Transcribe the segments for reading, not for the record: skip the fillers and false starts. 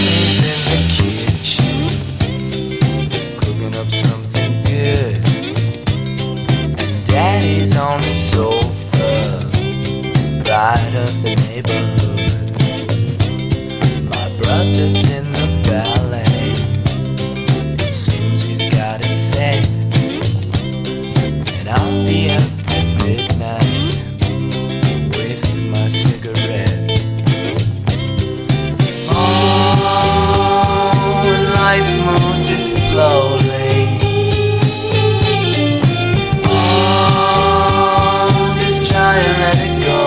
Mommy's in the kitchen, cooking up something good, and Daddy's on the sofa, pride of the neighborhood. My brother's in the ballet, it seems he's got it set, and I'll be up at midnight with my cigarette. Life moves this slowly. Oh, just try and let it go.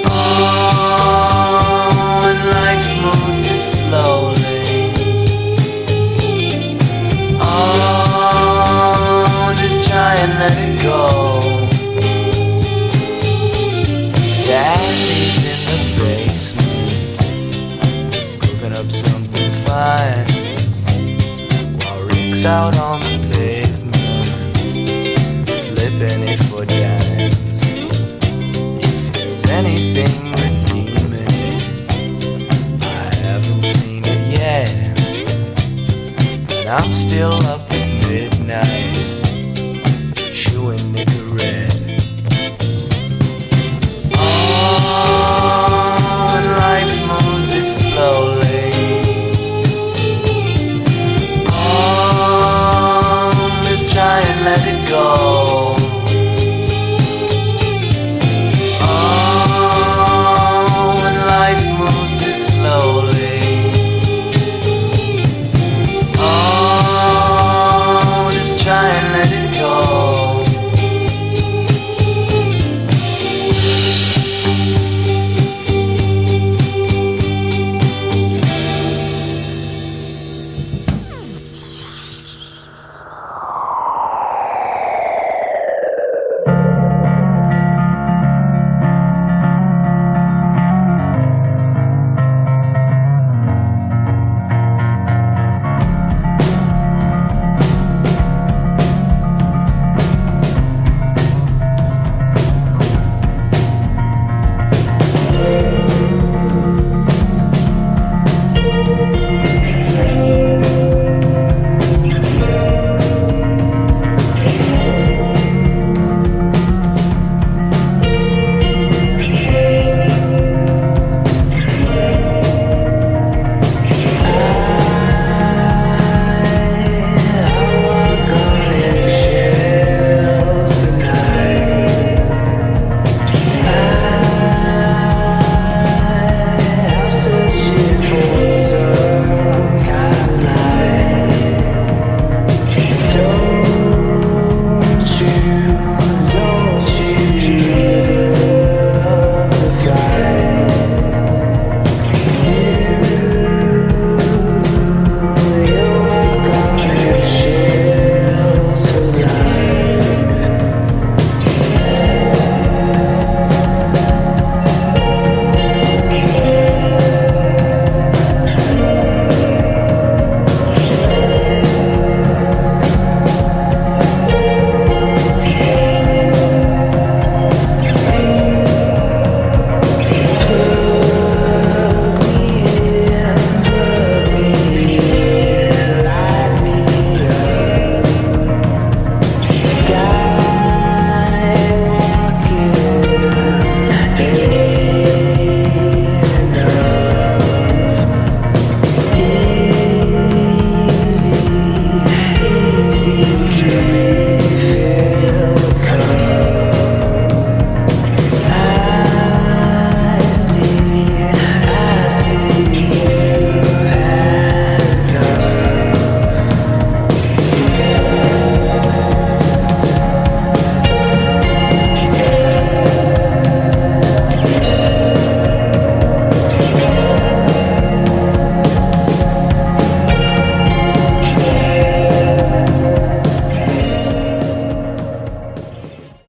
Oh, and life moves this slowly. Oh, just try and let it go. Daddy's in the basement, up something fine, while Rick's out on the pavement, flipping it for dimes. If there's anything redeeming, I haven't seen it yet, and I'm still up at midnight